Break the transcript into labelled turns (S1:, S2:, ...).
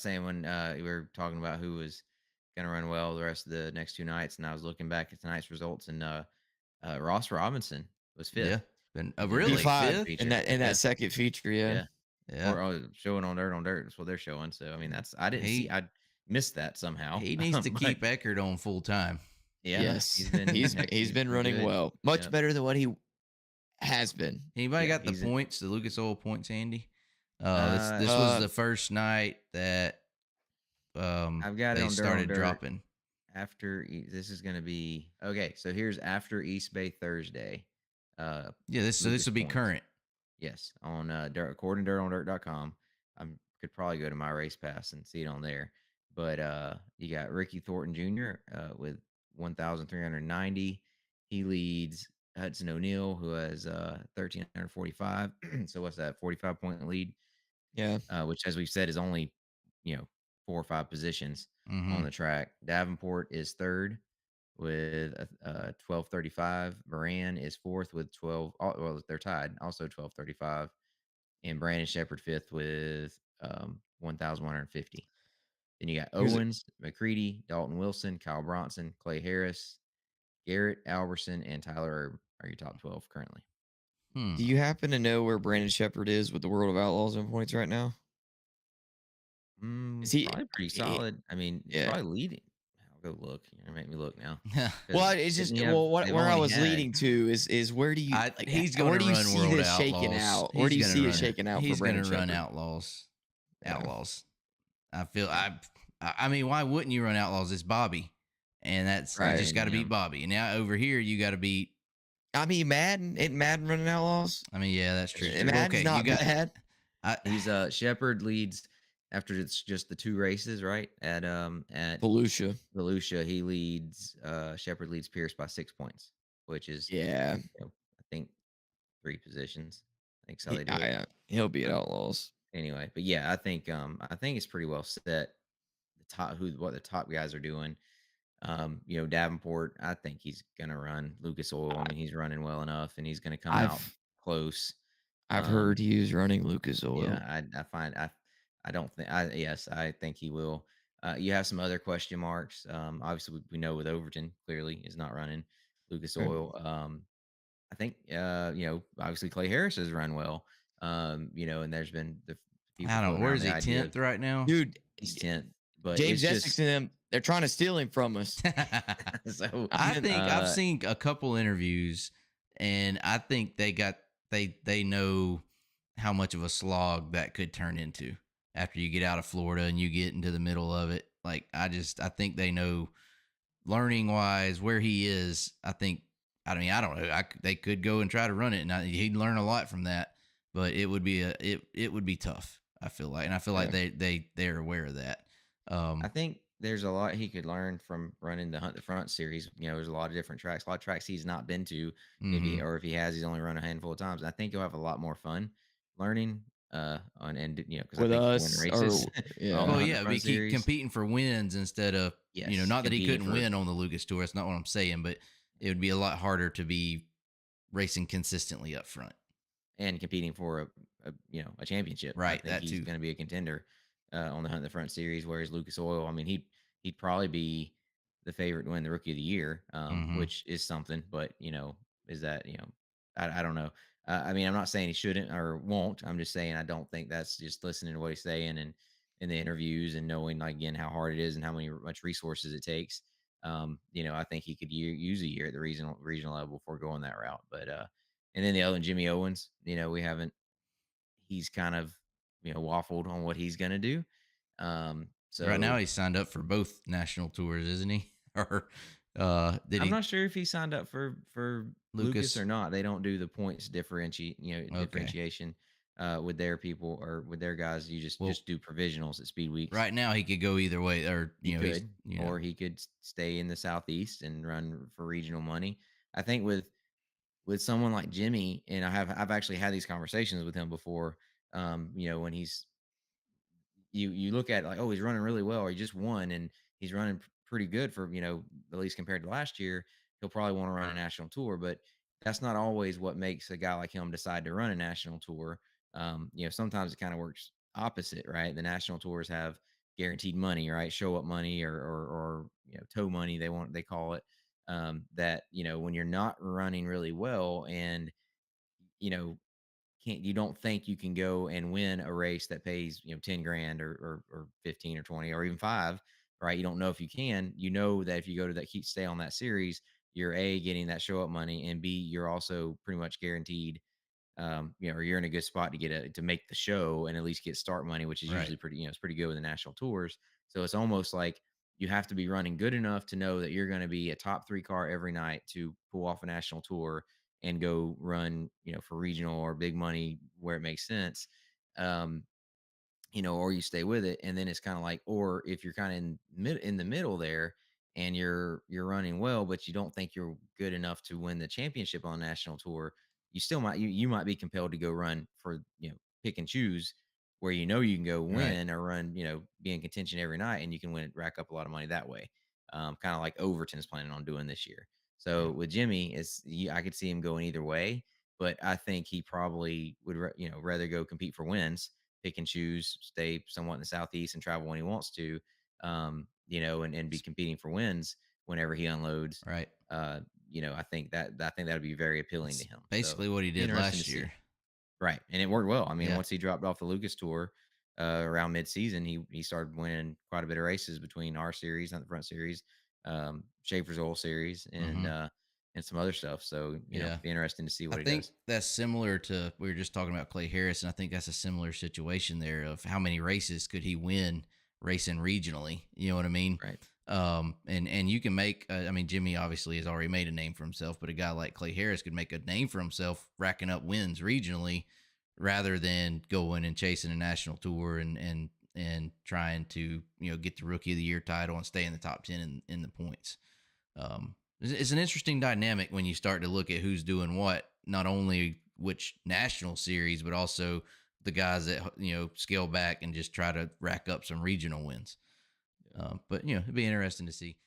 S1: saying when we were talking about who was going to run well the rest of the next 2 nights, and I was looking back at tonight's results, and Ross Robinson was
S2: Yeah.
S1: fifth
S2: Been
S1: in
S3: He
S1: the
S2: really
S3: five
S2: fifth.
S3: in
S1: feature.
S3: that
S1: Fifth,
S3: second feature. Yeah.
S1: yeah.
S2: Yeah.
S1: Or showing on dirt. That's what they're showing. So I mean, I didn't see.
S2: He
S1: I missed that somehow.
S2: he needs to
S1: But
S2: keep Eckert on full time.
S1: yeah,
S3: Yes.
S1: he's been heck,
S3: He's
S1: he's
S3: been
S1: been
S3: running
S1: good.
S3: well, much
S1: Yep.
S3: better than what he has been.
S2: Anybody
S1: Yeah,
S2: got the points, the Lucas Oil points handy? This was
S3: Uh,
S2: the first night that
S1: I've got it
S2: they
S1: on dirt on
S2: started
S1: dirt.
S2: dropping.
S1: This is going to be okay. So here's after East Bay Thursday.
S2: Yeah, this
S1: Lucas
S2: will be
S1: points.
S2: current.
S1: Yes, on dirt according to dirtondirt.com. I could probably go to my race pass and see it on there. But you got Ricky Thornton Jr. With 1,390. He leads Hudson O'Neill, who has 1,345. So what's that? 45-point lead.
S3: yeah.
S1: Which, as we've said, is only 4 or 5 positions
S2: Mm-hmm.
S1: on the track. Davenport is third with 12:35. Moran is fourth with 12. Well, they're tied, also 12:35, and Brandon Shepard fifth with 1,150. Then you got
S3: Here's a,
S1: Owens, McCready, Dalton Wilson, Kyle Bronson, Clay Harris, Garrett Alberson, and Tyler Erb are your top 12 currently.
S2: Hmm.
S3: do you happen to know where Brandon Shepard is with the World of Outlaws in points right now? Is he?
S1: Probably pretty
S3: he-
S1: solid. I mean, he's
S3: yeah.
S1: probably leading. I'll go look. You're gonna make me look now.
S3: Well,
S1: 'Cause
S3: it's
S1: didn't
S3: just
S1: he have?
S3: well, what
S1: They've
S3: where I
S1: only
S3: was
S1: had.
S3: leading to is where do you like
S2: He's
S3: where
S2: going
S3: do
S2: to
S3: you
S2: run
S3: see
S2: World
S3: this shaking
S2: Outlaws.
S3: out? Where do you
S2: He's
S3: see
S2: going
S3: it
S2: to run.
S3: shaking out for
S2: He's going
S3: Brandon
S2: to run
S3: Shepard?
S2: Outlaws.
S3: Yeah.
S2: Outlaws. I feel I mean, why wouldn't you run Outlaws? It's Bobby, and that's you
S3: Right.
S2: just got to beat Bobby. And now over here, you got to beat.
S3: I mean, Madden ain't Madden running Outlaws.
S2: I mean, yeah, that's true.
S1: true.
S3: Madden's
S2: Okay,
S3: not
S2: you got.
S3: bad.
S1: He's Shepard leads after it's just the 2 races, right? At
S3: Volusia.
S1: Volusia, he leads Shepard leads Pierce by 6 points, which is
S3: Yeah.
S1: I think 3 positions. I think how they do it.
S3: He'll be at Outlaws.
S1: Anyway, but yeah, I think it's pretty well set. What the top guys are doing. Davenport, I think he's gonna run. Lucas Oil, I mean, he's running well enough, and he's gonna come out close.
S3: I've heard he is running Lucas Oil.
S1: Yeah, I don't think I think he will. You have some other question marks. Obviously we know with Overton clearly is not running Lucas
S3: Right.
S1: Oil. I think obviously Clay Harris has run well. And there's been the people
S2: I don't.
S1: floating
S2: Where
S1: around
S2: is
S1: the
S2: he?
S1: idea
S2: 10th right now,
S3: Dude,
S1: he's 10th, but
S3: James
S1: it's
S3: Essex
S1: just
S3: and them, they're trying to steal him from us.
S1: so.
S2: I think I've seen a couple interviews, and I think they know how much of a slog that could turn into after you get out of Florida and you get into the middle of it. Like I think they know learning wise where he is. I mean I don't know. They could go and try to run it, and he'd learn a lot from that. But it would be it would be tough. I feel like, and I feel like they're aware of that.
S1: I think there's a lot he could learn from running the Hunt the Front series. There's a lot of different tracks, a lot of tracks he's not been to. If he has, he's only run a handful of times. I think he'll have a lot more fun learning because I
S3: With
S1: think he'll win
S3: us,
S1: races.
S3: yeah.
S1: on the
S2: Oh
S1: Hunt the
S2: yeah,
S1: Front series.
S2: competing for wins instead of
S1: Yes,
S2: not that he
S1: competing
S2: couldn't win on the Lucas Tour. That's not what I'm saying, but it would be a lot harder to be racing consistently up front.
S1: and competing for a championship.
S2: Right,
S1: I think
S2: that
S1: he's
S2: too.
S1: going to be a contender on the Hunt the Front series. Whereas Lucas Oil, I mean, he'd probably be the favorite to win the Rookie of the Year, which is something. But is that I don't know. I mean, I'm not saying he shouldn't or won't. I'm just saying I don't think that's just listening to what he's saying and in the interviews and knowing like, again how hard it is and how much resources it takes. I think he could use a year at the regional level before going that route. But and then Jimmy Owens, we haven't. He's kind of waffled on what he's gonna do. So
S2: Right now, he's signed up for both national tours, isn't he? Or did
S1: I'm
S2: he?
S1: not sure if he signed up for Lucas
S2: Lucas?
S1: or not. They don't do the points
S2: Okay.
S1: differentiation with their people or with their guys. You
S2: Well,
S1: just do provisionals at speed weeks.
S2: right now, he could go either way, or
S1: He
S2: he's
S1: could, or he could stay in the Southeast and run for regional money. I think with someone like Jimmy, and I've actually had these conversations with him before. When you look at it like, oh, he's running really well, or he just won, and he's running pretty good for at least compared to last year. He'll probably want to run a national tour, but that's not always what makes a guy like him decide to run a national tour. Sometimes it kind of works opposite, right? The national tours have guaranteed money, right? Show up money or tow money they call it. That when you're not running really well and you know can't you don't think you can go and win a race that pays 10 grand or 15 or 20 or even 5, right? You don't know if you can. You know that if you go to that keep stay on that series, you're a getting that show up money, and b you're also pretty much guaranteed, or you're in a good spot to to make the show and at least get start money, which is
S2: Right.
S1: usually pretty, it's pretty good with the national tours. So it's almost like you have to be running good enough to know that you're going to be a top 3 car every night to pull off a national tour and go run, for regional or big money where it makes sense. Um, or you stay with it. And then it's kind of like, or if you're kind of in the middle there and you're running well, but you don't think you're good enough to win the championship on national tour, you still might you might be compelled to go run for, pick and choose where you can go
S2: Right.
S1: win or run, be in contention every night and you can win rack up a lot of money that way. Kind of like Overton's planning on doing this year. So
S2: Right.
S1: with Jimmy, I could see him going either way, but I think he probably would rather go compete for wins, pick and choose, stay somewhat in the southeast and travel when he wants to, and be
S2: It's,
S1: competing for wins whenever he unloads.
S2: right.
S1: I think that would be very appealing to
S2: It's
S1: him. So
S2: basically what he
S1: be
S2: did
S1: interesting to
S2: last
S1: see.
S2: year.
S1: Right, and it worked well. I mean,
S2: Yeah.
S1: once he dropped off the Lucas Tour around mid-season, he started winning quite a bit of races between our series, not the front series, Schaefer's Oil Series,
S2: Mm-hmm.
S1: and some other stuff. So
S2: Yeah.
S1: be interesting to see
S2: I
S1: what he
S2: think
S1: does.
S2: that's similar to we were just talking about Clay Harris, and I think that's a similar situation there of how many races could he win racing regionally. You know what I mean?
S1: Right.
S2: And you can make. I mean, Jimmy obviously has already made a name for himself, but a guy like Clay Harris could make a name for himself racking up wins regionally, rather than going and chasing a national tour and trying to get the Rookie of the Year title and stay in the top 10 in the points. It's an interesting dynamic when you start to look at who's doing what, not only which national series, but also the guys that scale back and just try to rack up some regional wins.
S1: Yeah.
S2: But it'd be interesting to see.